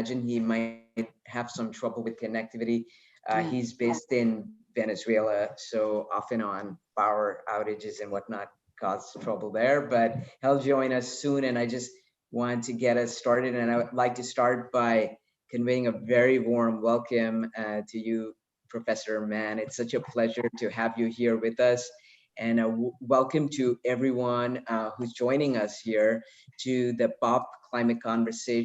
he might have some trouble with connectivity. He's based in Venezuela, so often on power outages and whatnot cause trouble there, but he'll join us soon. And I just want to get us started. And I would like to start by conveying a very warm welcome to you, Professor Mann. It's such a pleasure to have you here with us. And welcome to everyone who's joining us here to the POP Climate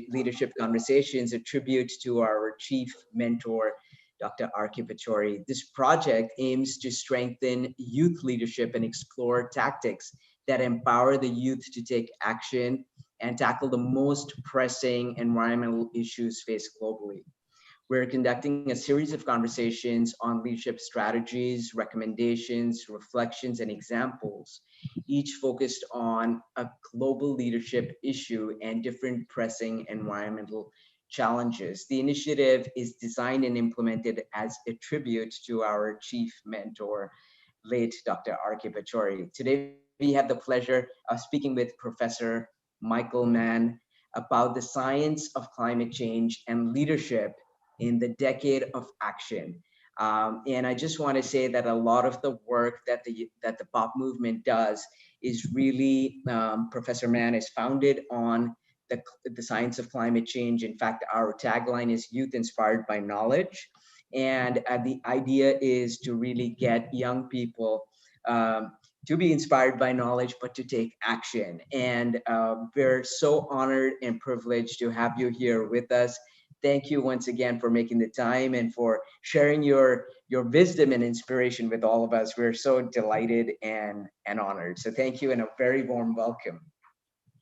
Leadership Conversations, a tribute to our chief mentor, Dr. Pachauri. This project aims to strengthen youth leadership and explore tactics that empower the youth to take action and tackle the most pressing environmental issues faced globally. We're conducting a series of conversations on leadership strategies, recommendations, reflections, and examples, each focused on a global leadership issue and different pressing environmental challenges. The initiative is designed and implemented as a tribute to our chief mentor, late Dr. Pachauri. Today, we have the pleasure of speaking with Professor Michael Mann about the science of climate change and leadership in the decade of action. And I just want to say that a lot of the work that the POP movement does is really, Professor Mann is founded on the science of climate change. In fact, our tagline is youth inspired by knowledge. And the idea is to really get young people to be inspired by knowledge, but to take action. And we're so honored and privileged to have you here with us. Thank you once again for making the time and for sharing your wisdom and inspiration with all of us. We're so delighted and honored. So thank you and a very warm welcome.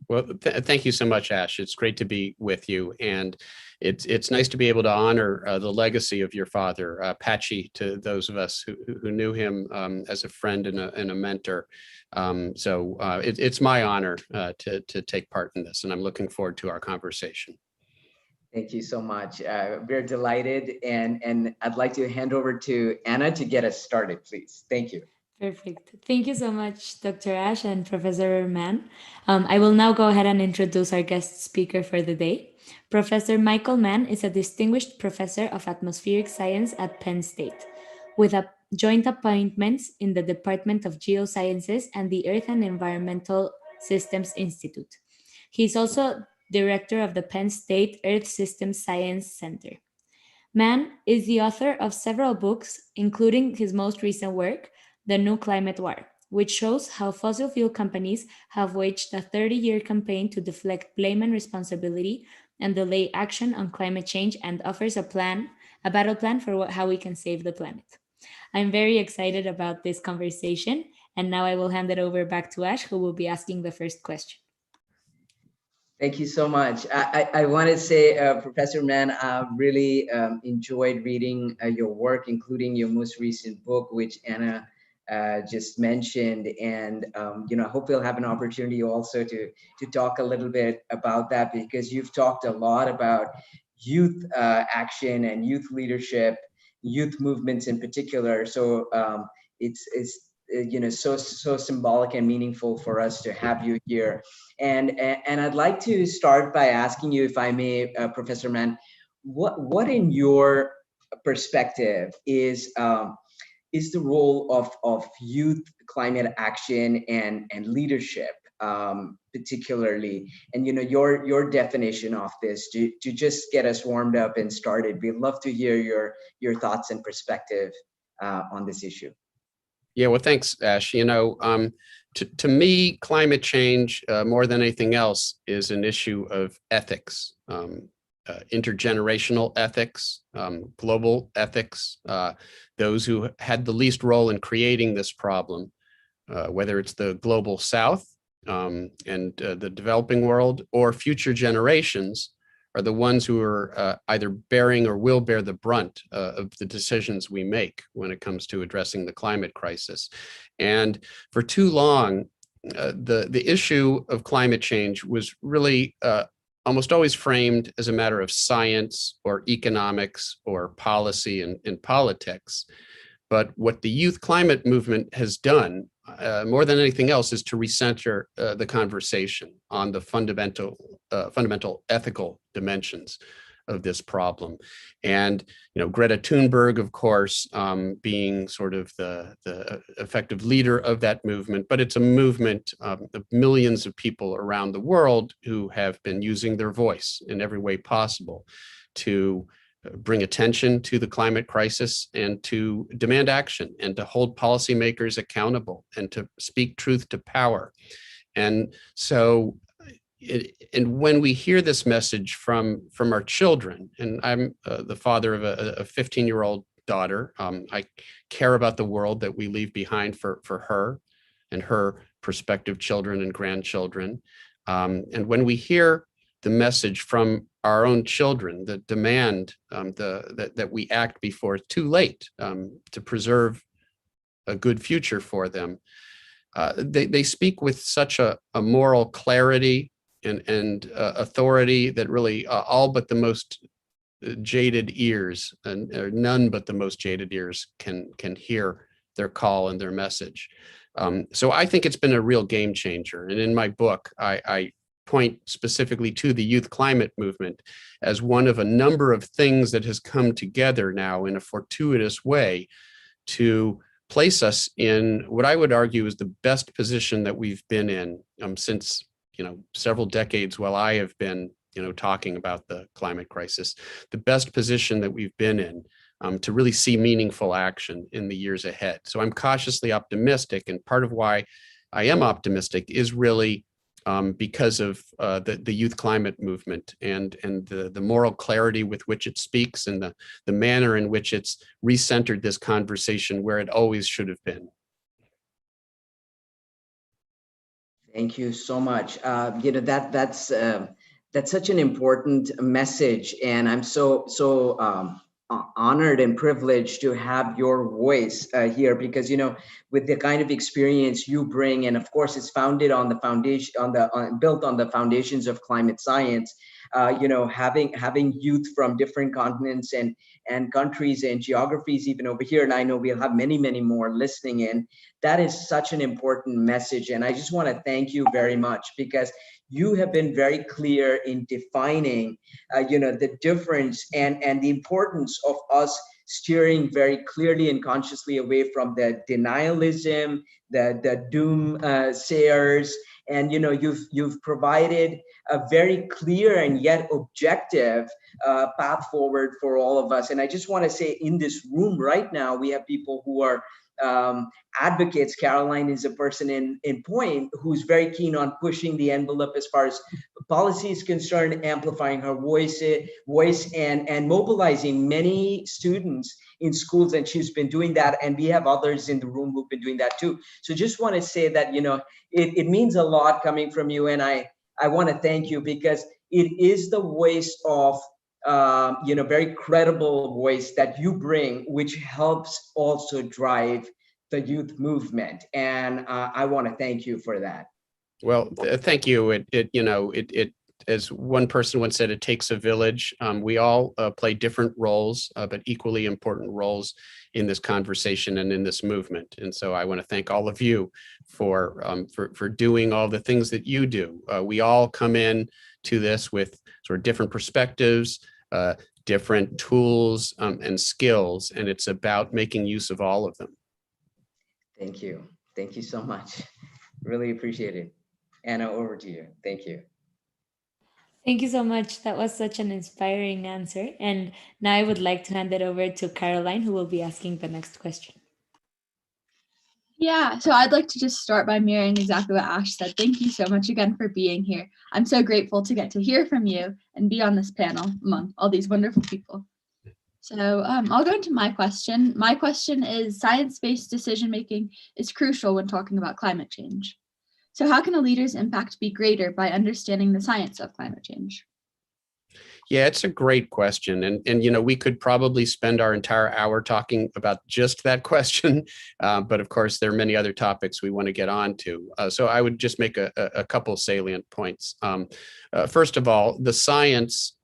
Well, thank you so much, Ash. It's great to be with you, and it's nice to be able to honor the legacy of your father, Patchy, to those of us who knew him as a friend and a mentor. So it's my honor to take part in this, and I'm looking forward to our conversation. Thank you so much. We're delighted, and I'd like to hand over to Anna to get us started, please. Thank you. Perfect. Thank you so much, Dr. Ash and Professor Mann. I will now go ahead and introduce our guest speaker for the day. Professor Michael Mann is a distinguished professor of atmospheric science at Penn State, with joint appointments in the Department of Geosciences and the Earth and Environmental Systems Institute. He is also director of the Penn State Earth Systems Science Center. Mann is the author of several books, including his most recent work, The New Climate War, which shows how fossil fuel companies have waged a 30-year campaign to deflect blame and responsibility and delay action on climate change, and offers a battle plan for how we can save the planet. I'm very excited about this conversation, and now I will hand it over back to Ash, who will be asking the first question. Thank you so much. I want to say, Professor Mann, I really enjoyed reading your work, including your most recent book, which Anna just mentioned, and I hope we'll have an opportunity also to talk a little bit about that, because you've talked a lot about youth action and youth leadership, youth movements in particular. So it's so symbolic and meaningful for us to have you here. And I'd like to start by asking you, if I may, Professor Mann, what in your perspective is the role of youth climate action and leadership, particularly, and your definition of this to just get us warmed up and started. We'd love to hear your thoughts and perspective on this issue. Yeah, well, thanks, Ash. To me, climate change, more than anything else, is an issue of ethics. Intergenerational ethics, global ethics, those who had the least role in creating this problem, whether it's the global South and the developing world, or future generations, are the ones who are either bearing or will bear the brunt of the decisions we make when it comes to addressing the climate crisis. And for too long, the issue of climate change was really almost always framed as a matter of science or economics or policy and politics. But what the youth climate movement has done, more than anything else, is to recenter the conversation on the fundamental ethical dimensions of this problem. And, Greta Thunberg, of course, being sort of the effective leader of that movement, but it's a movement of millions of people around the world who have been using their voice in every way possible to bring attention to the climate crisis and to demand action and to hold policymakers accountable and to speak truth to power. And so, and when we hear this message from our children, and I'm the father of a 15-year-old daughter, I care about the world that we leave behind for her and her prospective children and grandchildren. And when we hear the message from our own children, the demand that we act before it's too late to preserve a good future for them, they speak with such a moral clarity and authority that really all but the most jaded ears, or none but the most jaded ears can hear their call and their message. So I think it's been a real game changer. And in my book, I point specifically to the youth climate movement as one of a number of things that has come together now in a fortuitous way to place us in what I would argue is the best position that we've been in since several decades while I have been talking about the climate crisis, the best position that we've been in to really see meaningful action in the years ahead. So I'm cautiously optimistic, and part of why I am optimistic is really because of the youth climate movement and the moral clarity with which it speaks and the manner in which it's recentered this conversation where it always should have been. Thank you so much. That's such an important message, and I'm so honored and privileged to have your voice here, because with the kind of experience you bring, and of course it's founded on the foundation, built on the foundations of climate science. Having youth from different continents and countries and geographies even over here, and I know we'll have many more listening in. That is such an important message, and I just want to thank you very much, because you have been very clear in defining the difference and the importance of us steering very clearly and consciously away from the denialism, the doom sayers. And you've provided a very clear and yet objective path forward for all of us. And I just want to say, in this room right now, we have people who are advocates. Caroline is a person in point who's very keen on pushing the envelope as far as policy is concerned, amplifying her voice and mobilizing many students in schools, and she's been doing that, and we have others in the room who've been doing that too. So just want to say that it means a lot coming from you, and I want to thank you, because it is the voice of very credible voice that you bring, which helps also drive the youth movement. And I want to thank you for that. Well, thank you. It as one person once said, it takes a village. We all play different roles, but equally important roles in this conversation and in this movement. And so I want to thank all of you for doing all the things that you do. We all come in to this with sort of different perspectives, different tools and skills, and it's about making use of all of them. Thank you. Thank you so much. Really appreciate it. Anna, over to you. Thank you. Thank you so much. That was such an inspiring answer. And now I would like to hand it over to Caroline, who will be asking the next question. Yeah, so I'd like to just start by mirroring exactly what Ash said. Thank you so much again for being here. I'm so grateful to get to hear from you and be on this panel among all these wonderful people. So I'll go into my question. My question is, science-based decision-making is crucial when talking about climate change. So how can a leader's impact be greater by understanding the science of climate change? Yeah, it's a great question. And we could probably spend our entire hour talking about just that question. But of course, there are many other topics we want to get on to. So I would just make a couple salient points. First of all, the science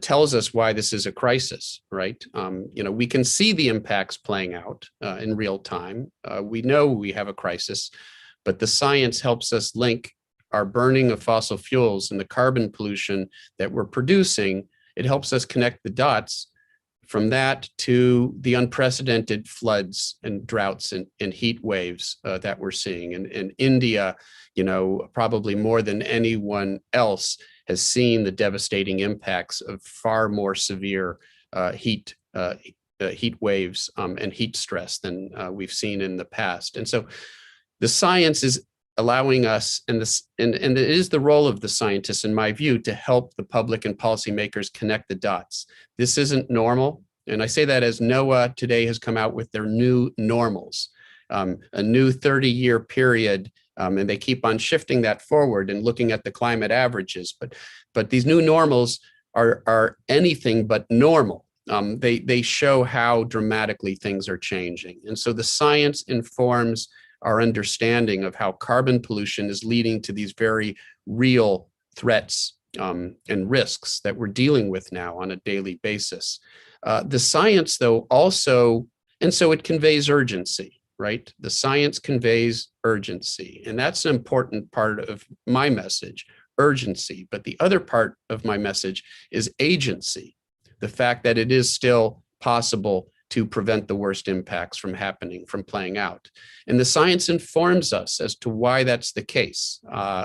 tells us why this is a crisis, right? We can see the impacts playing out in real time. We know we have a crisis, but the science helps us link our burning of fossil fuels and the carbon pollution that we're producing it helps us connect the dots from that to the unprecedented floods and droughts and heat waves that we're seeing. And India, probably more than anyone else, has seen the devastating impacts of far more severe heat waves and heat stress than we've seen in the past. And so the science is allowing us, and it is the role of the scientists, in my view, to help the public and policymakers connect the dots. This isn't normal. And I say that as NOAA today has come out with their new normals, a new 30-year period, and they keep on shifting that forward and looking at the climate averages. But these new normals are anything but normal. They show how dramatically things are changing. And so the science informs our understanding of how carbon pollution is leading to these very real threats and risks that we're dealing with now on a daily basis. The science, though, also, and so it conveys urgency, right? The science conveys urgency, and that's an important part of my message, urgency. But the other part of my message is agency, the fact that it is still possible to prevent the worst impacts from happening, from playing out. And the science informs us as to why that's the case.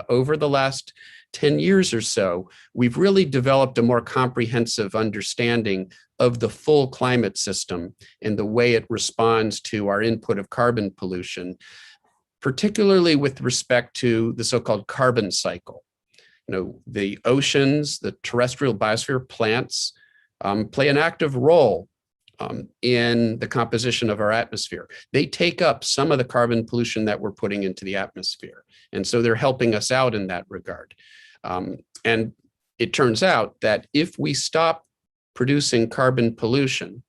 Over the last 10 years or so, we've really developed a more comprehensive understanding of the full climate system and the way it responds to our input of carbon pollution, particularly with respect to the so-called carbon cycle. The oceans, the terrestrial biosphere, plants play an active role in the composition of our atmosphere. They take up some of the carbon pollution that we're putting into the atmosphere. And so they're helping us out in that regard. And it turns out that if we stop producing carbon pollution,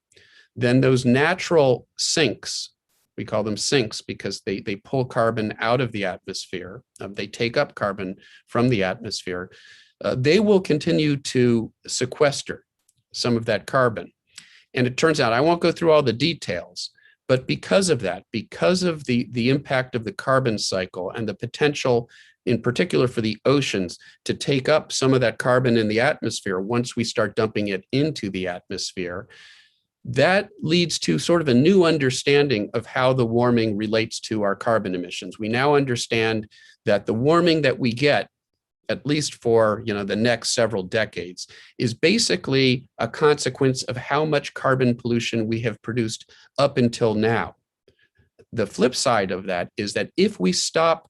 then those natural sinks, we call them sinks because they pull carbon out of the atmosphere, they take up carbon from the atmosphere, they will continue to sequester some of that carbon. And it turns out, I won't go through all the details, but because of that, because of the impact of the carbon cycle and the potential, in particular for the oceans, to take up some of that carbon in the atmosphere once we start dumping it into the atmosphere, that leads to sort of a new understanding of how the warming relates to our carbon emissions. We now understand that the warming that we get, at least for the next several decades, is basically a consequence of how much carbon pollution we have produced up until now. The flip side of that is that if we stop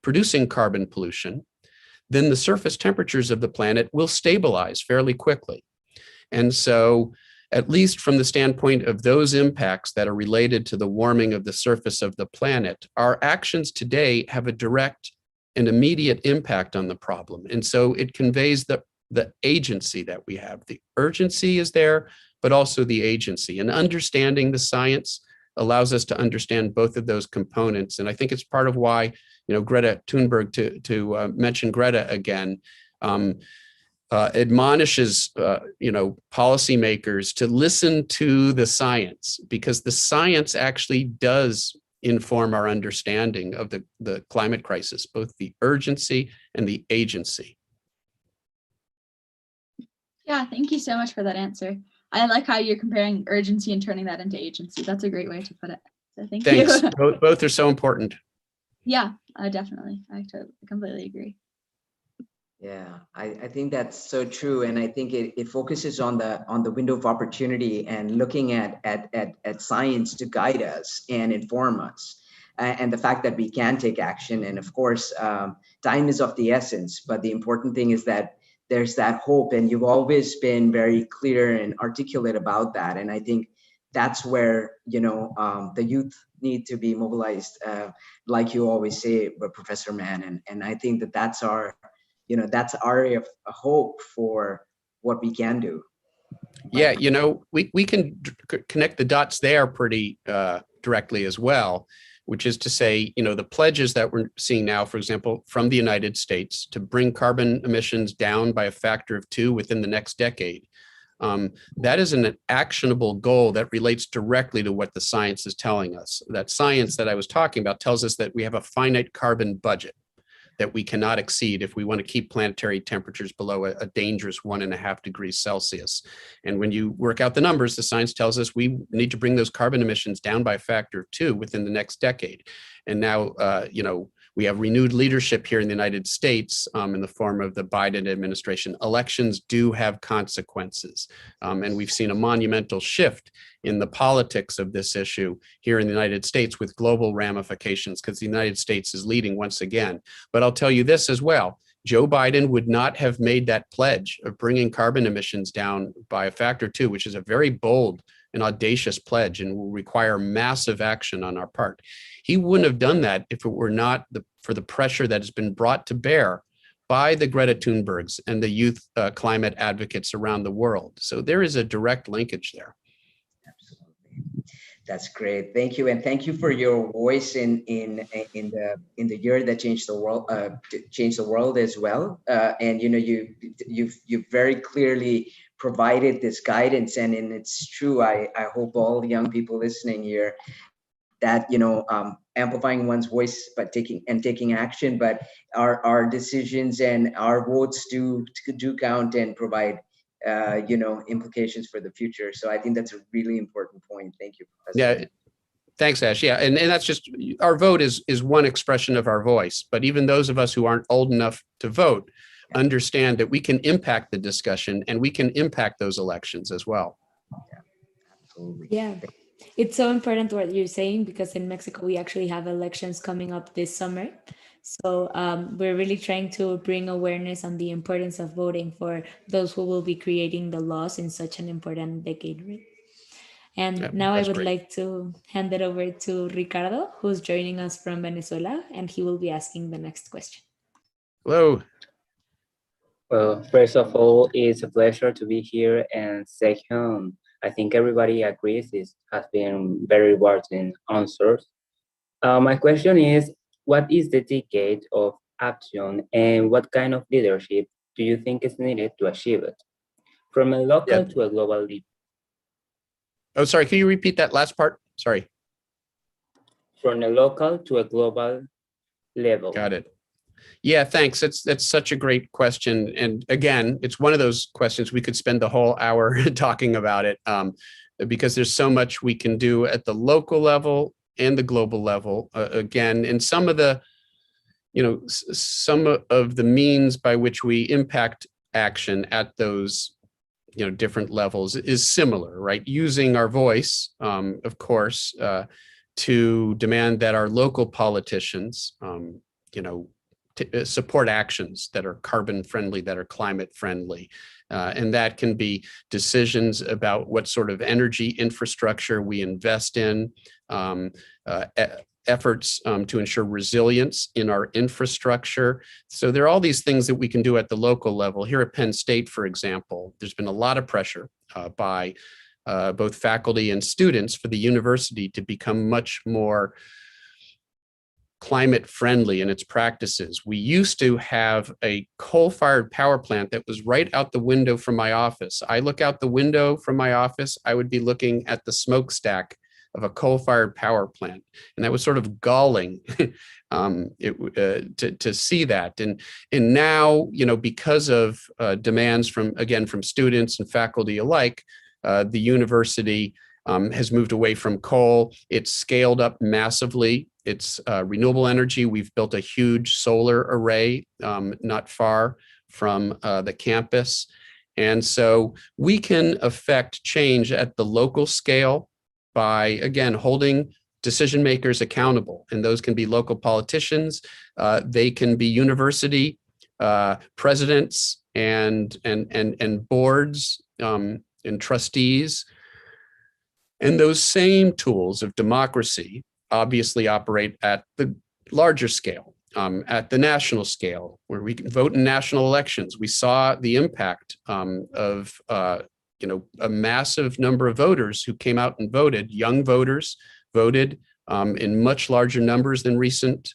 producing carbon pollution, then the surface temperatures of the planet will stabilize fairly quickly. And so, at least from the standpoint of those impacts that are related to the warming of the surface of the planet, our actions today have a direct and immediate impact on the problem. And so it conveys the agency that we have. The urgency is there, but also the agency. And understanding the science allows us to understand both of those components. And I think it's part of why, Greta Thunberg, to mention Greta again, admonishes, policymakers to listen to the science, because the science actually does inform our understanding of the climate crisis, both the urgency and the agency. Yeah, thank you so much for that answer. I like how you're comparing urgency and turning that into agency. That's a great way to put it. So thank you. Thanks. Both are so important. Yeah, definitely. I completely agree. Yeah, I think that's so true, and I think it focuses on the window of opportunity and looking at science to guide us and inform us, and the fact that we can take action. And of course, time is of the essence, but the important thing is that there's that hope, and you've always been very clear and articulate about that. And I think that's where the youth need to be mobilized, like you always say, Professor Mann. And I think that's our area of hope for what we can do. Yeah, we can connect the dots there pretty directly as well, which is to say, the pledges that we're seeing now, for example, from the United States to bring carbon emissions down by a factor of 2 within the next decade. That is an actionable goal that relates directly to what the science is telling us. That science that I was talking about tells us that we have a finite carbon budget. that we cannot exceed if we want to keep planetary temperatures below a dangerous 1.5 degrees Celsius. And when you work out the numbers, the science tells us we need to bring those carbon emissions down by a factor of 2 within the next decade. And now, we have renewed leadership here in the United States in the form of the Biden administration. Elections do have consequences. And we've seen a monumental shift in the politics of this issue here in the United States with global ramifications, because the United States is leading once again. But I'll tell you this as well. Joe Biden would not have made that pledge of bringing carbon emissions down by a factor of 2, which is a very bold and audacious pledge and will require massive action on our part. He wouldn't have done that if it were not for the pressure that has been brought to bear by the Greta Thunbergs and the youth climate advocates around the world. So there is a direct linkage there. Absolutely. That's great. Thank you. And thank you for your voice in the year that changed the world as well. And you've very clearly provided this guidance, and it's true. I hope all the young people listening here that amplifying one's voice but taking action, but our decisions and our votes do count and provide implications for the future. So I think that's a really important point. Thank you, Professor. Yeah, thanks, Ash. Yeah, and that's just, our vote is one expression of our voice, but even those of us who aren't old enough to vote understand that we can impact the discussion and we can impact those elections as well. Yeah, absolutely. Yeah. It's so important what you're saying, because in Mexico, we actually have elections coming up this summer. So we're really trying to bring awareness on the importance of voting for those who will be creating the laws in such an important decade. Right? And Yeah, now I would great. like to hand it over to Ricardo, who's joining us from Venezuela, and he will be asking the next question. Hello. Well, first of all, it's a pleasure to be here. And second, I think everybody agrees this has been very rewarding answers. My question is, what is the decade of action and what kind of leadership do you think is needed to achieve it? From a local to a global level. Oh, sorry, can you repeat that last part? Sorry. From a local to a global level. Got it. Yeah, thanks. That's such a great question. And again, it's one of those questions we could spend the whole hour talking about it, because there's so much we can do at the local level and the global level. Again, and some of the means by which we impact action at those different levels is similar, right? Using our voice, of course, to demand that our local politicians, support actions that are carbon friendly, that are climate friendly. And that can be decisions about what sort of energy infrastructure we invest in, efforts to ensure resilience in our infrastructure. So there are all these things that we can do at the local level. Here at Penn State, for example, there's been a lot of pressure by both faculty and students for the university to become much more climate friendly in its practices. We used to have a coal-fired power plant that was right out the window from my office. I look out the window from my office, I would be looking at the smokestack of a coal-fired power plant. And that was sort of galling to see that. And now, because of demands from students and faculty alike, the university has moved away from coal. It's scaled up massively. It's renewable energy. We've built a huge solar array not far from the campus. And so we can affect change at the local scale by, again, holding decision makers accountable. And those can be local politicians. They can be university presidents and boards and trustees. And those same tools of democracy obviously operate at the larger scale, at the national scale, where we can vote in national elections. We saw the impact of a massive number of voters who came out and voted. Young voters voted in much larger numbers than recent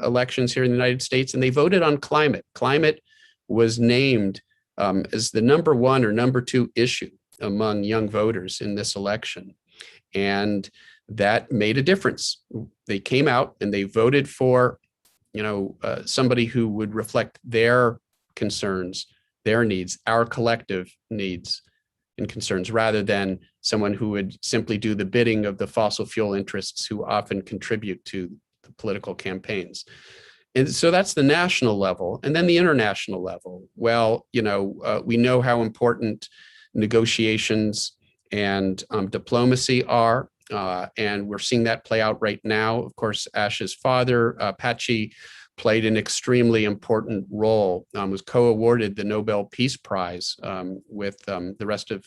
elections here in the United States, and they voted on climate. Climate was named as the number 1 or number 2 issue among young voters in this election. And that made a difference. They came out and they voted for somebody who would reflect their concerns, their needs, our collective needs and concerns, rather than someone who would simply do the bidding of the fossil fuel interests who often contribute to the political campaigns. And so that's the national level. And then the international level. Well, we know how important negotiations and diplomacy are. And we're seeing that play out right now. Of course, Ash's father, Pachauri, played an extremely important role, was co-awarded the Nobel Peace Prize with the rest of,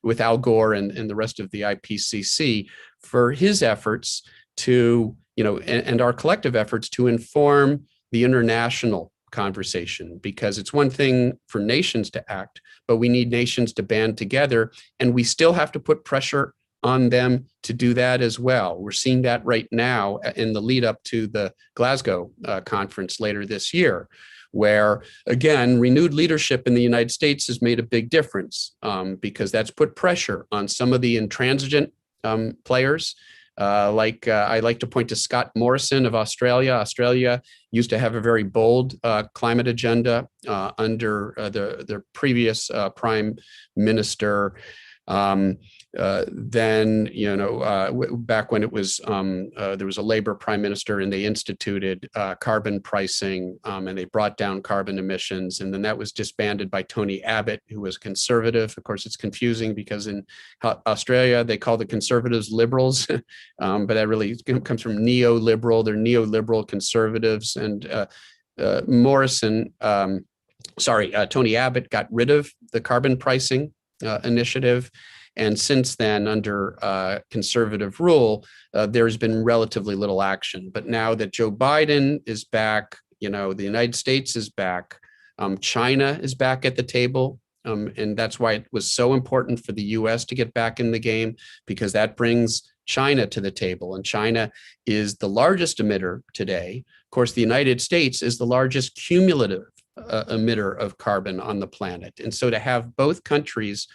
with Al Gore and the rest of the IPCC for his efforts to, and our collective efforts to inform the international conversation, because it's one thing for nations to act, but we need nations to band together, and we still have to put pressure on them to do that as well. We're seeing that right now in the lead up to the Glasgow conference later this year, where, again, renewed leadership in the United States has made a big difference because that's put pressure on some of the intransigent players. I like to point to Scott Morrison of Australia. Australia used to have a very bold climate agenda under the previous Prime Minister. Then, back when it was, there was a Labor Prime Minister, and they instituted carbon pricing, and they brought down carbon emissions. And then that was disbanded by Tony Abbott, who was conservative. Of course, it's confusing because in Australia, they call the conservatives liberals, but that really comes from neoliberal. They're neoliberal conservatives. And Tony Abbott got rid of the carbon pricing initiative. And since then, under conservative rule, there's been relatively little action. But now that Joe Biden is back, the United States is back, China is back at the table. And that's why it was so important for the US to get back in the game, because that brings China to the table. And China is the largest emitter today. Of course, the United States is the largest cumulative emitter of carbon on the planet. And so to have both countries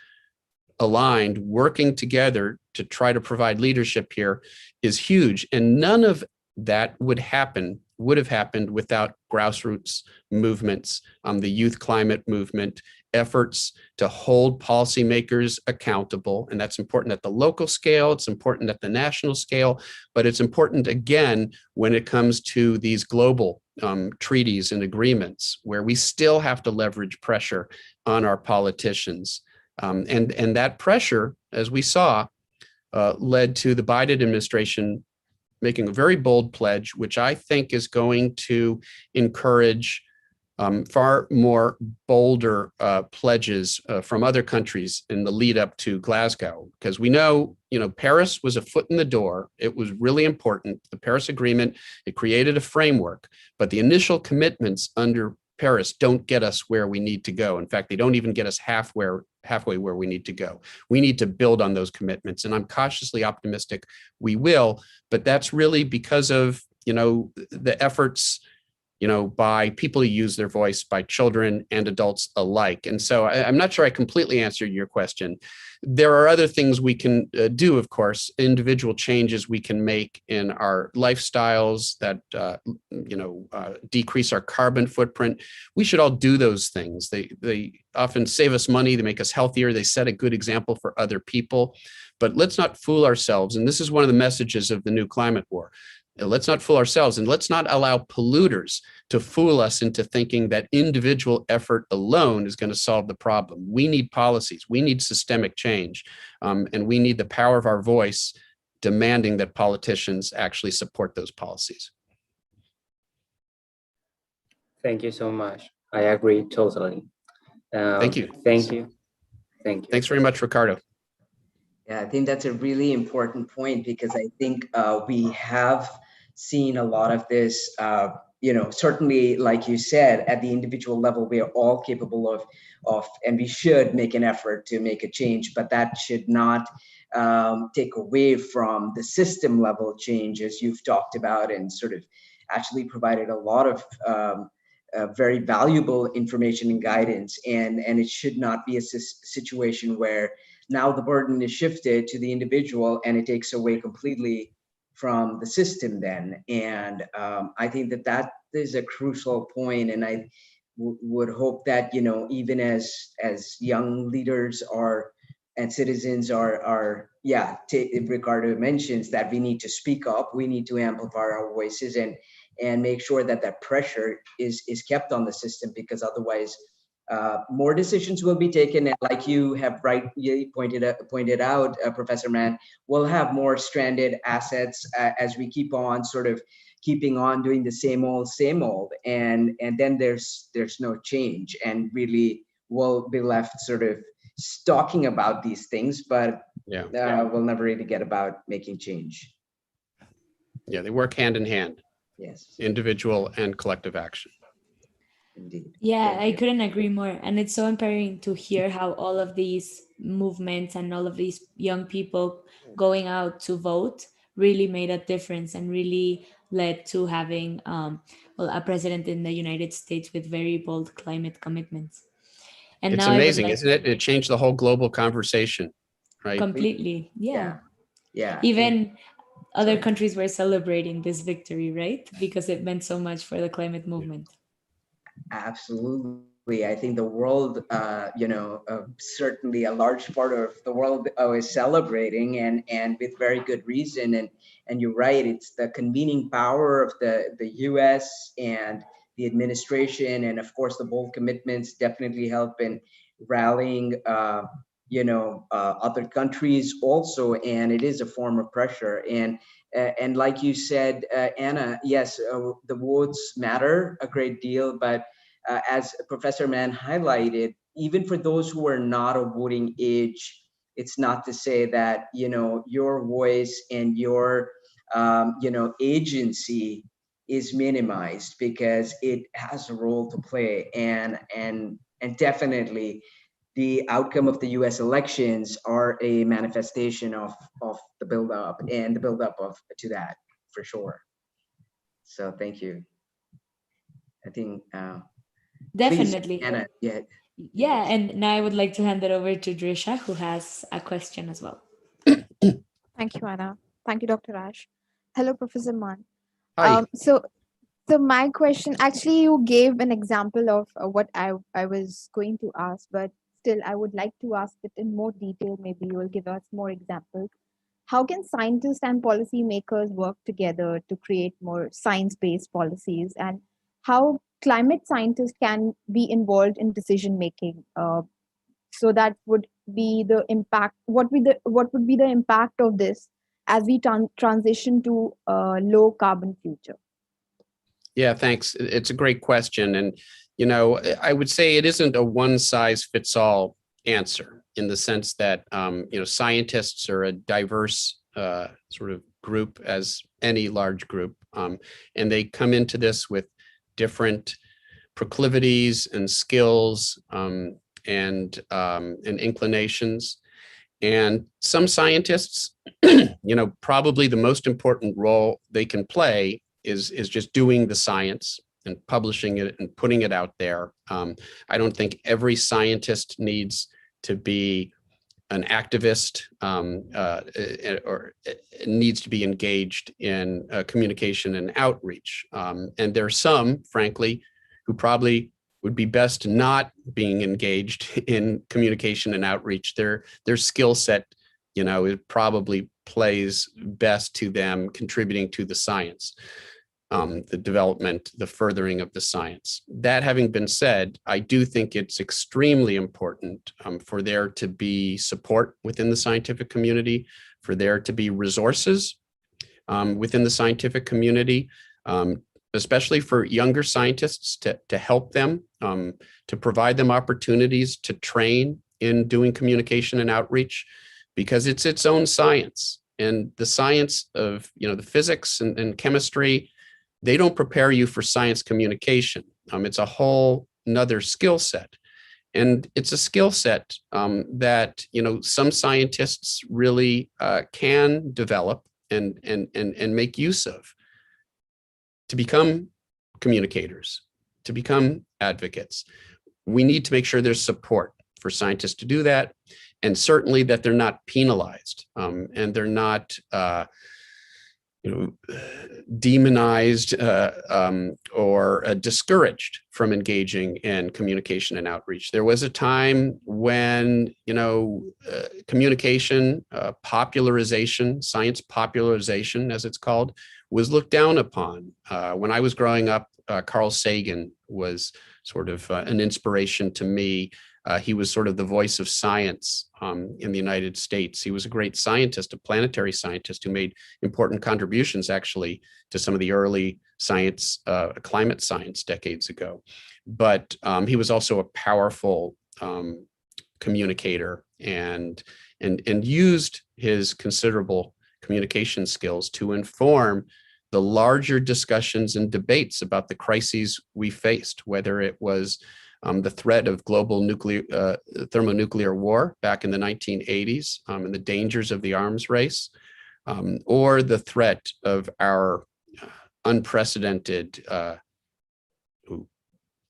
aligned, working together to try to provide leadership here is huge. And none of that would have happened without grassroots movements, the youth climate movement, efforts to hold policymakers accountable. And that's important at the local scale, it's important at the national scale, but it's important, again, when it comes to these global treaties and agreements, where we still have to leverage pressure on our politicians. And that pressure, as we saw, led to the Biden administration making a very bold pledge, which I think is going to encourage far more bolder pledges from other countries in the lead up to Glasgow. Because we know, Paris was a foot in the door. It was really important. The Paris Agreement, it created a framework, but the initial commitments under Paris don't get us where we need to go. In fact, they don't even get us halfway where we need to go. We need to build on those commitments. And I'm cautiously optimistic we will, but that's really because of, the efforts, by people who use their voice, by children and adults alike. And so I'm not sure I completely answered your question. There are other things we can do, of course, individual changes we can make in our lifestyles that, decrease our carbon footprint. We should all do those things. They often save us money, they make us healthier, they set a good example for other people. But let's not fool ourselves. And this is one of the messages of the new climate war. Let's not fool ourselves, and let's not allow polluters to fool us into thinking that individual effort alone is going to solve the problem. We need policies, we need systemic change, and we need the power of our voice demanding that politicians actually support those policies. Thank you so much. I agree totally. Thank you. Thank you. Thank you. Thanks very much, Ricardo. Yeah, I think that's a really important point, because I think we have seen a lot of this, certainly, like you said, at the individual level, we are all capable of, and we should make an effort to make a change, but that should not take away from the system level change, as you've talked about, and sort of actually provided a lot of very valuable information and guidance. And it should not be a situation where now the burden is shifted to the individual and it takes away completely from the system then. And I think that that is a crucial point. And I would hope that, you know, even as young leaders are and citizens are Ricardo mentions that we need to speak up, we need to amplify our voices and make sure that that pressure is kept on the system, because otherwise more decisions will be taken, and like you have rightly pointed out, Professor Mann, we'll have more stranded assets as we keep on sort of keeping on doing the same old, and then there's no change, and really we'll be left sort of talking about these things, but we'll never really get about making change. Yeah, they work hand in hand. Yes. Individual and collective action. Indeed. Yeah, I couldn't agree more. And it's so empowering to hear how all of these movements and all of these young people going out to vote really made a difference and really led to having a president in the United States with very bold climate commitments. And it's now amazing, isn't it? It changed the whole global conversation, right? Completely. Yeah. Yeah. Even other countries were celebrating this victory, right? Because it meant so much for the climate movement. Absolutely. I think the world, certainly a large part of the world is celebrating, and with very good reason. And you're right, it's the convening power of the US and the administration, and of course the bold commitments definitely help in rallying other countries also, and it is a form of pressure. And like you said, Anna, yes, the votes matter a great deal, but as Professor Mann highlighted, even for those who are not of voting age, it's not to say that, your voice and your, agency is minimized, because it has a role to play. And definitely the outcome of the US elections are a manifestation of the buildup and the buildup to that, for sure. So thank you. I think Definitely. please, Anna, Yeah, and now I would like to hand it over to Drishya, who has a question as well. Thank you, Anna. Thank you, Dr. Ash. Hello, Professor Mann. Hi. So my question, actually, you gave an example of what I was going to ask, but still, I would like to ask it in more detail. Maybe you will give us more examples. How can scientists and policymakers work together to create more science-based policies, and how climate scientists can be involved in decision making? So that would be the impact. What would be the impact of this as we transition to a low carbon future? Yeah, thanks. It's a great question. And, I would say it isn't a one size fits all answer, in the sense that, scientists are a diverse sort of group, as any large group. And they come into this with different proclivities and skills and inclinations. And some scientists, probably the most important role they can play is just doing the science and publishing it and putting it out there. I don't think every scientist needs to be an activist or needs to be engaged in communication and outreach. And there are some, frankly, who probably would be best not being engaged in communication and outreach. Their skill set, it probably plays best to them contributing to the science, the development, the furthering of the science. That having been said, I do think it's extremely important for there to be support within the scientific community, for there to be resources within the scientific community, especially for younger scientists, to help them, to provide them opportunities to train in doing communication and outreach, because it's its own science. And the science of, the physics and chemistry, they don't prepare you for science communication. It's a whole nother skill set. And it's a skill set that, some scientists really can develop and make use of, to become communicators, to become advocates. We need to make sure there's support for scientists to do that, and certainly that they're not penalized and they're not demonized or discouraged from engaging in communication and outreach. There was a time when, communication, popularization, science popularization, as it's called, was looked down upon. When I was growing up, Carl Sagan was sort of an inspiration to me. He was sort of the voice of science in the United States. He was a great scientist, a planetary scientist who made important contributions actually to some of the early science, climate science decades ago. But he was also a powerful communicator and used his considerable communication skills to inform the larger discussions and debates about the crises we faced, whether it was the threat of global thermonuclear war back in the 1980s and the dangers of the arms race, or the threat of our unprecedented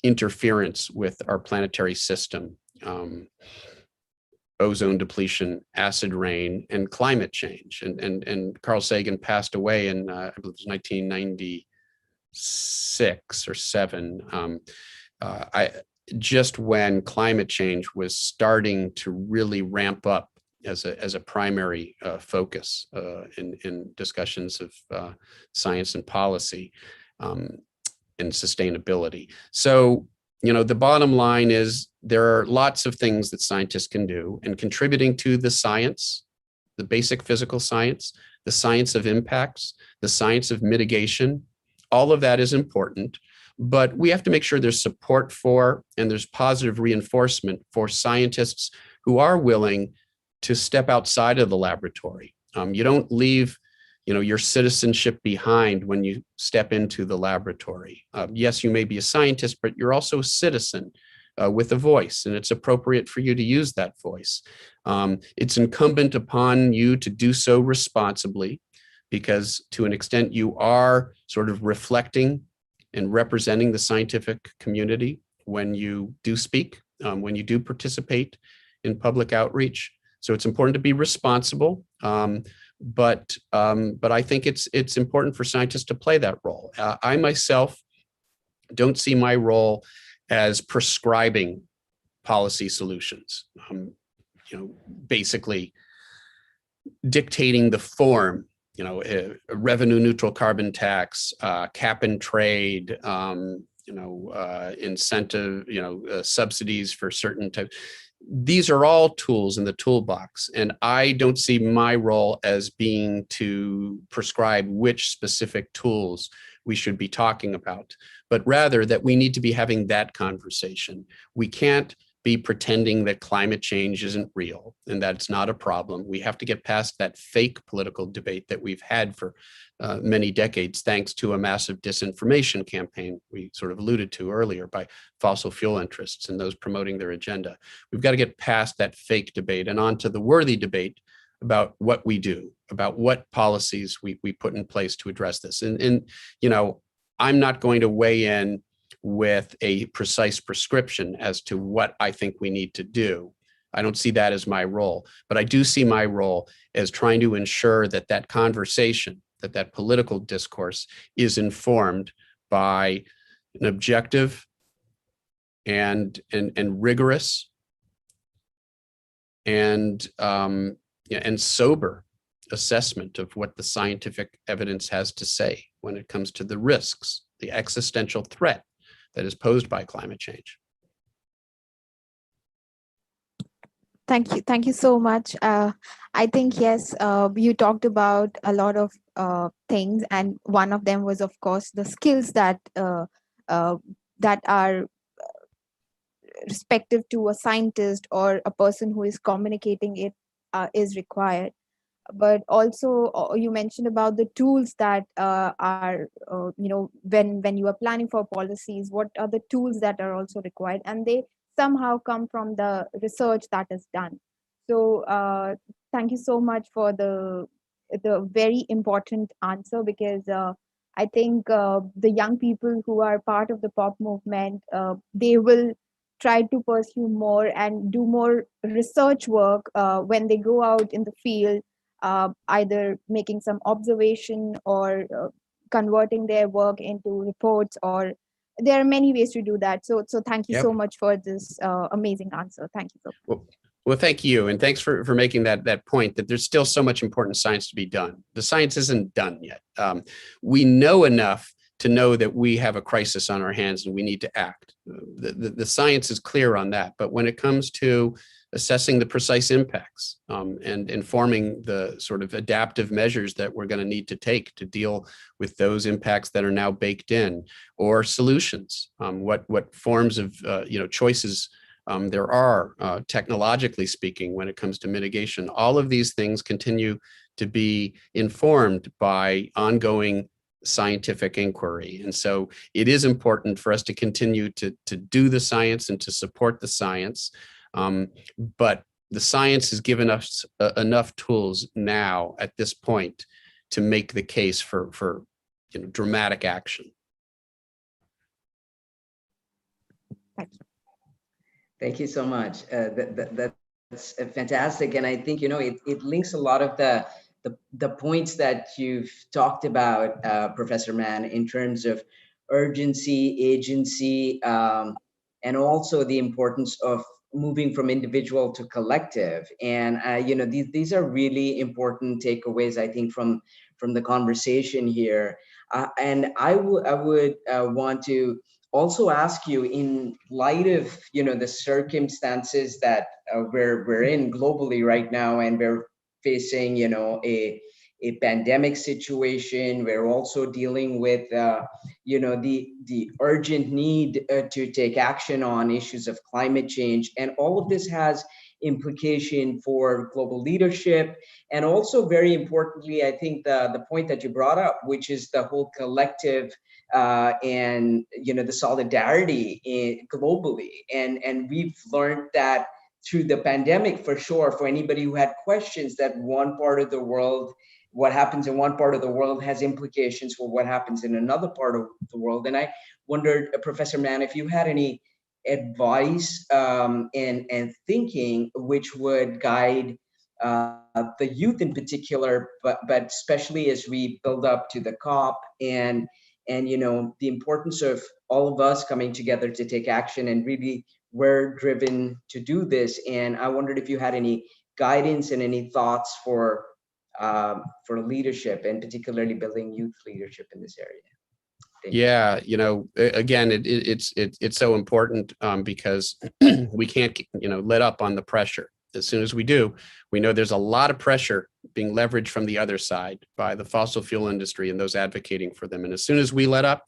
interference with our planetary system, ozone depletion, acid rain, and climate change. And Carl Sagan passed away in, I believe it was 1996 or 7. Just when climate change was starting to really ramp up as a primary focus in discussions of science and policy and sustainability. So, the bottom line is there are lots of things that scientists can do, and contributing to the science, the basic physical science, the science of impacts, the science of mitigation, all of that is important. But we have to make sure there's support for and there's positive reinforcement for scientists who are willing to step outside of the laboratory. You don't leave, your citizenship behind when you step into the laboratory. Yes, you may be a scientist, but you're also a citizen with a voice, and it's appropriate for you to use that voice. It's incumbent upon you to do so responsibly, because to an extent you are sort of reflecting and representing the scientific community when you do speak, when you do participate in public outreach. So it's important to be responsible, but I think it's important for scientists to play that role. I myself don't see my role as prescribing policy solutions, basically dictating the form. A revenue neutral carbon tax, cap and trade, incentive, subsidies for certain types. These are all tools in the toolbox. And I don't see my role as being to prescribe which specific tools we should be talking about, but rather that we need to be having that conversation. We can't be pretending that climate change isn't real and that it's not a problem. We have to get past that fake political debate that we've had for many decades, thanks to a massive disinformation campaign we sort of alluded to earlier by fossil fuel interests and those promoting their agenda. We've got to get past that fake debate and onto the worthy debate about what we do, about what policies we put in place to address this. And I'm not going to weigh in with a precise prescription as to what I think we need to do. I don't see that as my role, but I do see my role as trying to ensure that that conversation, that political discourse is informed by an objective and rigorous and sober assessment of what the scientific evidence has to say when it comes to the risks, the existential threat that is posed by climate change. Thank you so much. I think, yes, you talked about a lot of things, and one of them was, of course, the skills that that are respective to a scientist or a person who is communicating it is required. But also you mentioned about the tools that are when you are planning for policies, what are the tools that are also required, and they somehow come from the research that is done. So thank you so much for the very important answer, because I think the young people who are part of the pop movement, they will try to pursue more and do more research work when they go out in the field. either making some observation or converting their work into reports, or there are many ways to do that. So thank you Yep. so much for this amazing answer. Thank you so much. Well, thank you. And thanks for making that point, that there's still so much important science to be done. The science isn't done yet. We know enough to know that we have a crisis on our hands and we need to act. The science is clear on that. But when it comes to assessing the precise impacts and informing the sort of adaptive measures that we're going to need to take to deal with those impacts that are now baked in, or solutions, what forms of choices there are, technologically speaking, when it comes to mitigation. All of these things continue to be informed by ongoing scientific inquiry. And so it is important for us to continue to do the science and to support the science. But the science has given us enough tools now at this point to make the case for dramatic action. Thank you. Thank you so much. That's fantastic. And I think, it links a lot of the points that you've talked about, Professor Mann, in terms of urgency, agency, and also the importance of moving from individual to collective. And, these are really important takeaways, I think, from the conversation here. And I would want to also ask you, in light of the circumstances that we're in globally right now, and we're facing a pandemic situation, we're also dealing with the urgent need to take action on issues of climate change, and all of this has implication for global leadership, and also very importantly, I think the point that you brought up, which is the whole collective and the solidarity globally, and we've learned that through the pandemic, for sure, for anybody who had questions, that one part of the world, what happens in one part of the world has implications for what happens in another part of the world. And I wondered, Professor Mann, if you had any advice and thinking which would guide the youth in particular, but especially as we build up to the COP, and the importance of all of us coming together to take action, and really we're driven to do this. And I wondered if you had any guidance and any thoughts for leadership, and particularly building youth leadership in this area. Yeah, again, it's so important because we can't, let up on the pressure. As soon as we do, we know there's a lot of pressure being leveraged from the other side by the fossil fuel industry and those advocating for them. And as soon as we let up,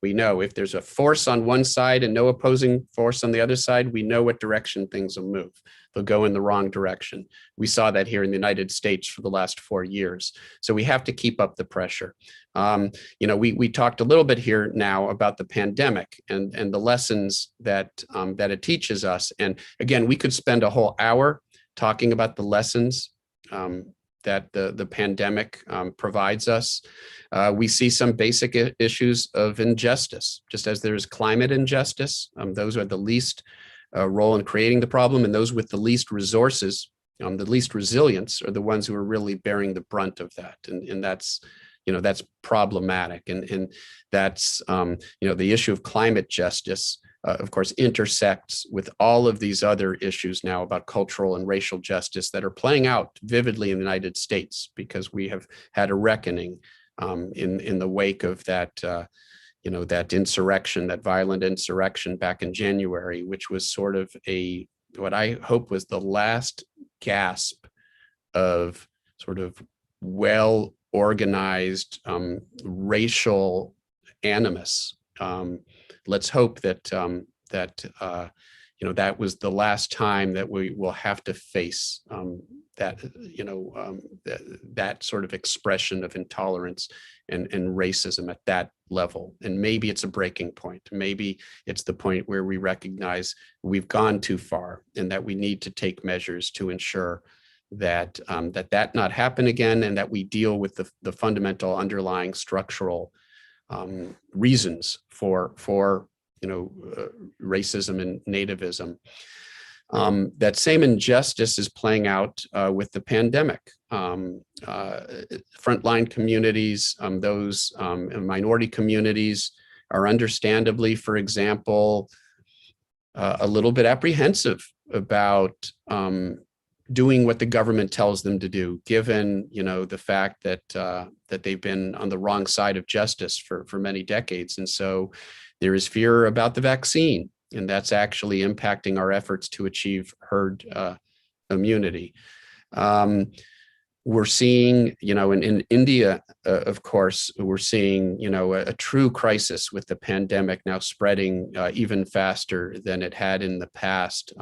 we know if there's a force on one side and no opposing force on the other side, we know what direction things will move. They'll go in the wrong direction. We saw that here in the United States for the last 4 years. So we have to keep up the pressure. We talked a little bit here now about the pandemic and the lessons that it teaches us. And again, we could spend a whole hour talking about the lessons that the pandemic provides us. We see some basic issues of injustice, just as there is climate injustice. Those are the least role in creating the problem, and those with the least resources, the least resilience, are the ones who are really bearing the brunt of that. And that's, that's problematic. And that's, the issue of climate justice, of course, intersects with all of these other issues now about cultural and racial justice that are playing out vividly in the United States, because we have had a reckoning in the wake of that, that insurrection, that violent insurrection back in January, which was sort of what I hope was the last gasp of sort of well-organized racial animus. Let's hope that that was the last time that we will have to face that sort of expression of intolerance and racism at that level. And maybe it's a breaking point. Maybe it's the point where we recognize we've gone too far and that we need to take measures to ensure that that not happen again, and that we deal with the fundamental underlying structural reasons for racism and nativism. That same injustice is playing out with the pandemic. Frontline communities, those minority communities are understandably, for example, a little bit apprehensive about doing what the government tells them to do, given the fact that that they've been on the wrong side of justice for many decades. And so there is fear about the vaccine, and that's actually impacting our efforts to achieve herd immunity. We're seeing, in India, of course, we're seeing, a true crisis with the pandemic now spreading even faster than it had in the past.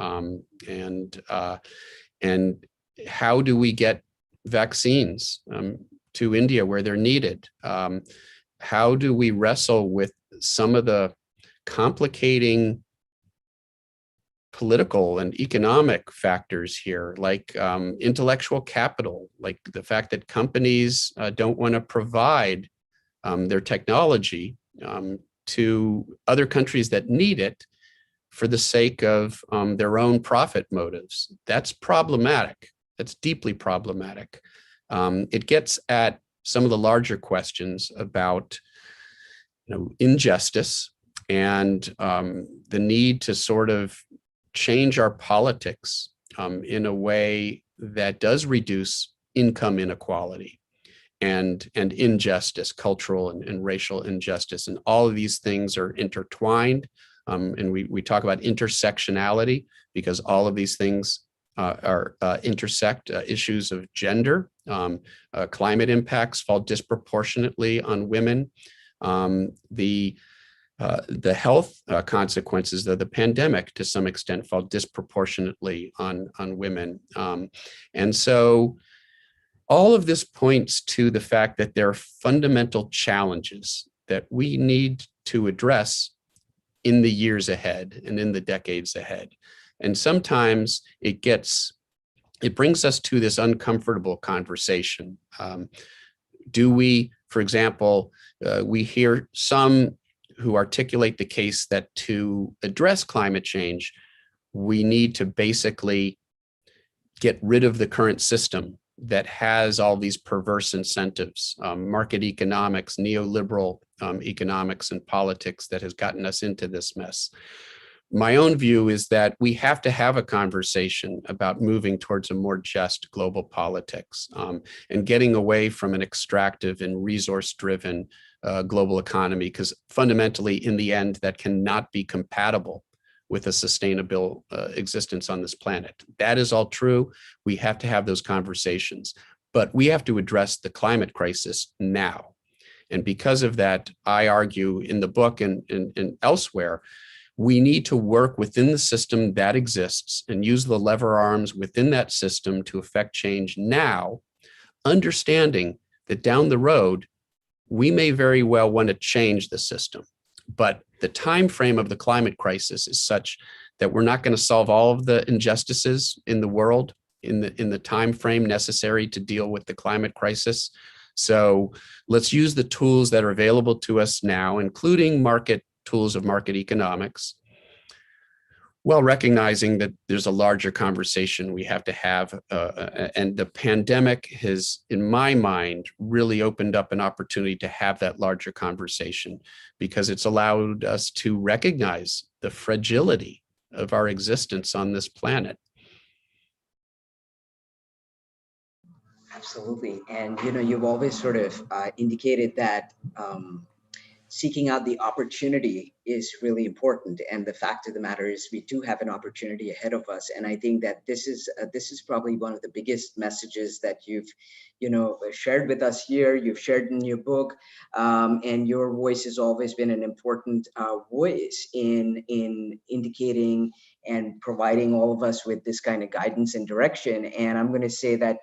And how do we get vaccines to India where they're needed? How do we wrestle with some of the complicating political and economic factors here, like intellectual capital, like the fact that companies don't want to provide their technology to other countries that need it for the sake of their own profit motives. That's problematic. That's deeply problematic. It gets at some of the larger questions about injustice and the need to sort of change our politics in a way that does reduce income inequality and injustice, cultural and racial injustice. And all of these things are intertwined. And we talk about intersectionality because all of these things intersect issues of gender. Climate impacts fall disproportionately on women. The health consequences of the pandemic, to some extent, fall disproportionately on women. And so all of this points to the fact that there are fundamental challenges that we need to address in the years ahead and in the decades ahead. And sometimes it brings us to this uncomfortable conversation. Do we, for example, we hear some who articulate the case that to address climate change, we need to basically get rid of the current system that has all these perverse incentives, market economics, neoliberal economics and politics that has gotten us into this mess. My own view is that we have to have a conversation about moving towards a more just global politics and getting away from an extractive and resource-driven global economy, because fundamentally, in the end, that cannot be compatible with a sustainable existence on this planet. That is all true. We have to have those conversations, but we have to address the climate crisis now. And because of that, I argue in the book and elsewhere, we need to work within the system that exists and use the lever arms within that system to affect change now, understanding that down the road, we may very well want to change the system. But the time frame of the climate crisis is such that we're not going to solve all of the injustices in the world in the time frame necessary to deal with the climate crisis. So let's use the tools that are available to us now, including tools of market economics, while recognizing that there's a larger conversation we have to have. And the pandemic has, in my mind, really opened up an opportunity to have that larger conversation, because it's allowed us to recognize the fragility of our existence on this planet. Absolutely. And, you've always sort of indicated that seeking out the opportunity is really important. And the fact of the matter is we do have an opportunity ahead of us. And I think that this is probably one of the biggest messages that you've, shared with us here, you've shared in your book, and your voice has always been an important voice in indicating and providing all of us with this kind of guidance and direction. And I'm going to say that,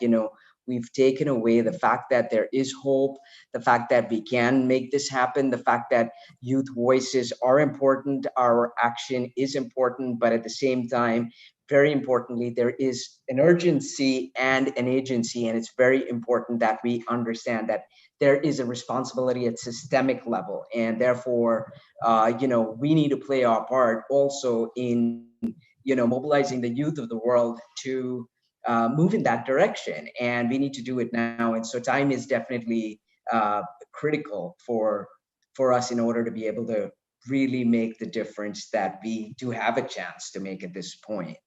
we've taken away the fact that there is hope, the fact that we can make this happen, the fact that youth voices are important, our action is important, but at the same time, very importantly, there is an urgency and an agency, and it's very important that we understand that there is a responsibility at systemic level, and therefore, we need to play our part also in mobilizing the youth of the world to move in that direction. And we need to do it now. And so time is definitely critical for us in order to be able to really make the difference that we do have a chance to make at this point.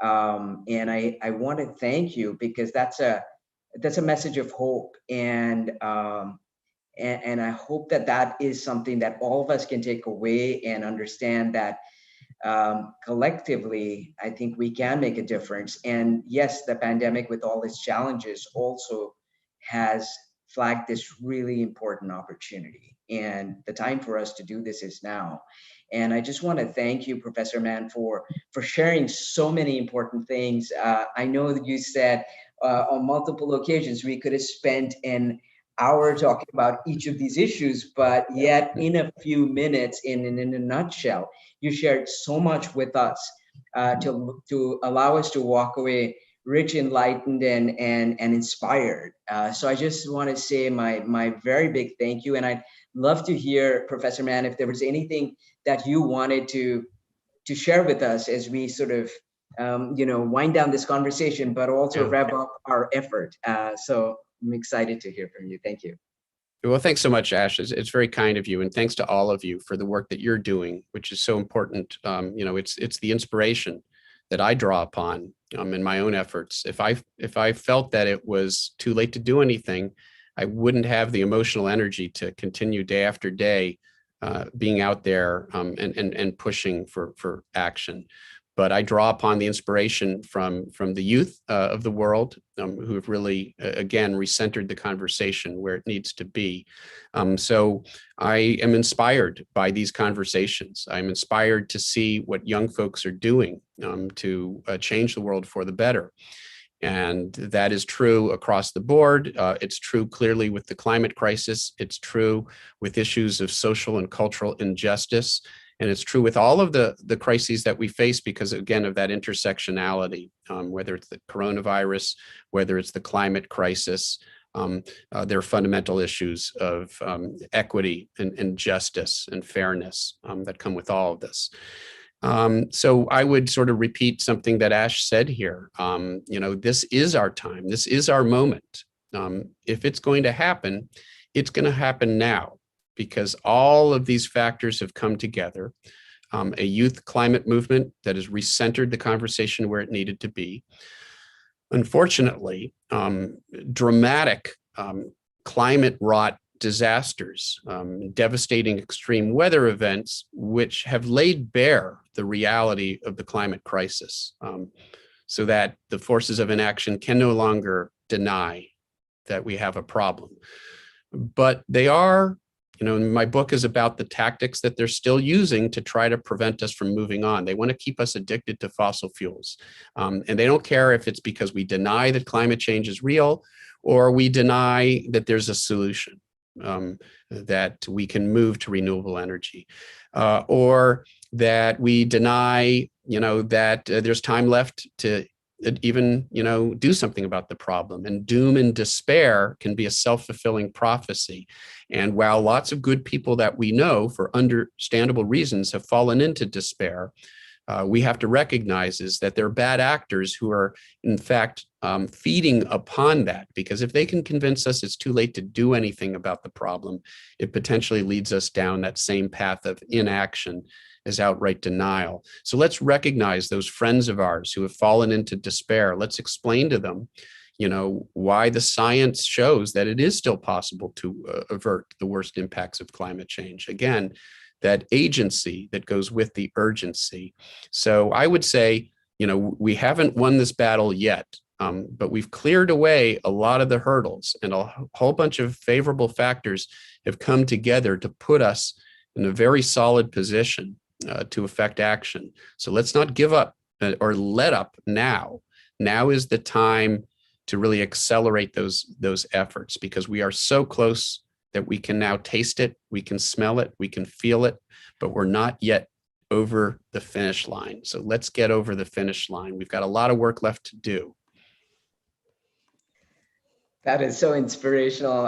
And I want to thank you, because that's a message of hope. And I hope that is something that all of us can take away and understand that collectively, I think we can make a difference. And yes, the pandemic with all its challenges also has flagged this really important opportunity. And the time for us to do this is now. And I just want to thank you, Professor Mann, for sharing so many important things. I know that you said on multiple occasions we could have spent an hour talking about each of these issues, but yet in a few minutes, in a nutshell, you shared so much with us to allow us to walk away rich, enlightened, and inspired. So I just want to say my very big thank you. And I'd love to hear, Professor Mann, if there was anything that you wanted to share with us as we sort of wind down this conversation, but also wrap up our effort. So I'm excited to hear from you. Thank you. Well, thanks so much, Ash. It's very kind of you, and thanks to all of you for the work that you're doing, which is so important. It's the inspiration that I draw upon in my own efforts. If I felt that it was too late to do anything, I wouldn't have the emotional energy to continue day after day being out there and pushing for action. But I draw upon the inspiration from the youth of the world who have really, again, recentered the conversation where it needs to be. So I am inspired by these conversations. I'm inspired to see what young folks are doing to change the world for the better. And that is true across the board. It's true clearly with the climate crisis. It's true with issues of social and cultural injustice. And it's true with all of the crises that we face because, again, of that intersectionality, whether it's the coronavirus, whether it's the climate crisis, there are fundamental issues of equity and justice and fairness that come with all of this. So I would sort of repeat something that Ash said here. This is our time. This is our moment. If it's going to happen, it's going to happen now, because all of these factors have come together. A youth climate movement that has recentered the conversation where it needed to be. Unfortunately, dramatic climate-wrought disasters, devastating extreme weather events, which have laid bare the reality of the climate crisis, so that the forces of inaction can no longer deny that we have a problem. But they are, my book is about the tactics that they're still using to try to prevent us from moving on. They want to keep us addicted to fossil fuels. And they don't care if it's because we deny that climate change is real or we deny that there's a solution, that we can move to renewable energy, or that we deny, that there's time left to even, do something about the problem. And doom and despair can be a self-fulfilling prophecy. And while lots of good people that we know, for understandable reasons, have fallen into despair, we have to recognize is that there are bad actors who are, in fact, feeding upon that. Because if they can convince us it's too late to do anything about the problem, it potentially leads us down that same path of inaction as outright denial. So let's recognize those friends of ours who have fallen into despair. Let's explain to them, why the science shows that it is still possible to avert the worst impacts of climate change. Again, that agency that goes with the urgency. So I would say, we haven't won this battle yet, but we've cleared away a lot of the hurdles, and a whole bunch of favorable factors have come together to put us in a very solid position to affect action. So let's not give up or let up now. Now is the time to really accelerate those efforts, because we are so close that we can now taste it, we can smell it, we can feel it, but we're not yet over the finish line. So let's get over the finish line. We've got a lot of work left to do. That is so inspirational.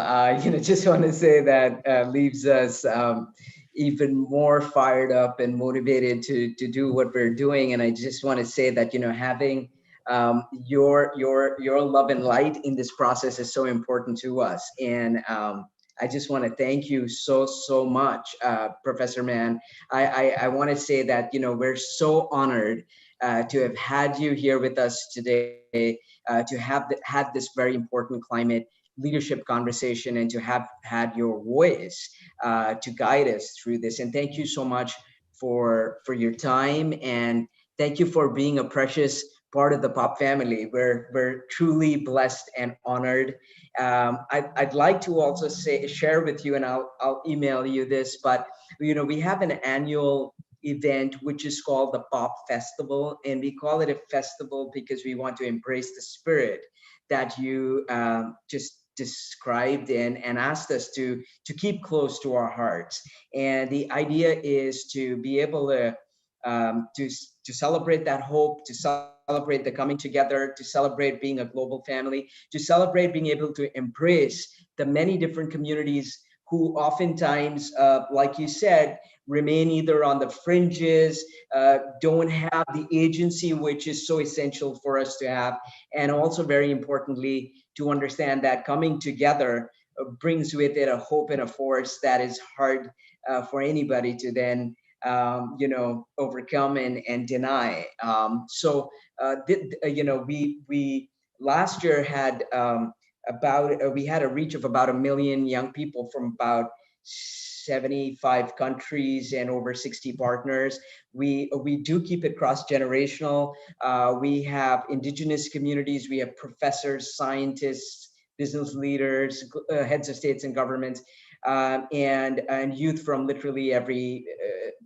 Just want to say that leaves us, even more fired up and motivated to do what we're doing. And I just want to say that, having your love and light in this process is so important to us. And I just want to thank you so much, Professor Mann. I want to say that, we're so honored to have had you here with us today, to have had this very important climate leadership conversation, and to have had your voice to guide us through this. And thank you so much for your time, and thank you for being a precious part of the POP family. We're truly blessed and honored. I'd like to also share with you, and I'll email you this, but we have an annual event which is called the POP Festival, and we call it a festival because we want to embrace the spirit that you just described and asked us to keep close to our hearts. And the idea is to be able to celebrate that hope, to celebrate the coming together, to celebrate being a global family, to celebrate being able to embrace the many different communities who oftentimes, like you said, remain either on the fringes, don't have the agency, which is so essential for us to have. And also, very importantly, to understand that coming together brings with it a hope and a force that is hard for anybody to then overcome and deny. We last year had we had a reach of about 1 million young people from about 75 countries and over 60 partners. We do keep it cross-generational. We have indigenous communities, we have professors, scientists, business leaders, heads of states and governments, and youth from literally every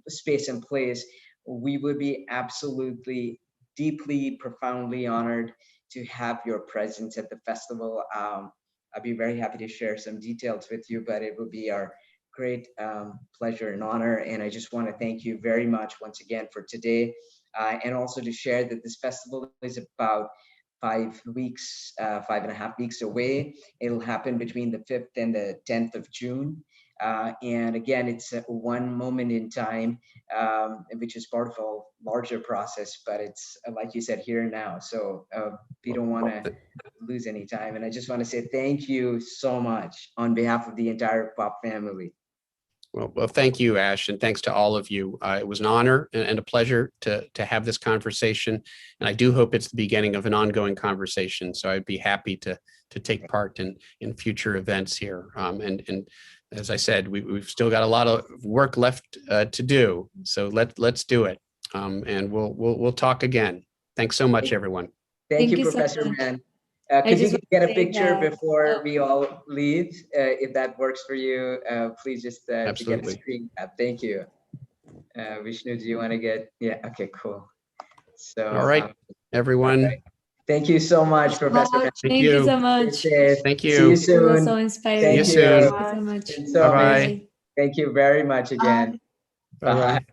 space and place. We would be absolutely, deeply, profoundly honored to have your presence at the festival. I'd be very happy to share some details with you, but it would be our great pleasure and honor. And I just want to thank you very much once again for today, and also to share that this festival is about 5 weeks, 5.5 weeks away. It'll happen between the 5th and the 10th of June. And again, it's one moment in time, which is part of a larger process, but it's, like you said, here and now. So we don't want to lose any time. And I just want to say thank you so much on behalf of the entire POP family. Well, thank you, Ash, and thanks to all of you. It was an honor and a pleasure to have this conversation, and I do hope it's the beginning of an ongoing conversation. So I'd be happy to take part in future events here. And as I said, we've still got a lot of work left to do. So let's do it, and we'll talk again. Thanks so much, everyone. Thank you, so Professor much. Mann. Could you get a picture that. before we all leave? If that works for you, please just to get a Absolutely. screen cap. Thank you. Vishnu, do you want to get? Yeah. Okay. Cool. So. All right, everyone. Okay. Thank you so much, Professor Mann. Thank you so much. Thank See you. you It was soon. so inspiring. Thank See you soon. Thank you so much. It's so Bye-bye. amazing. Thank you very much again. Bye-bye.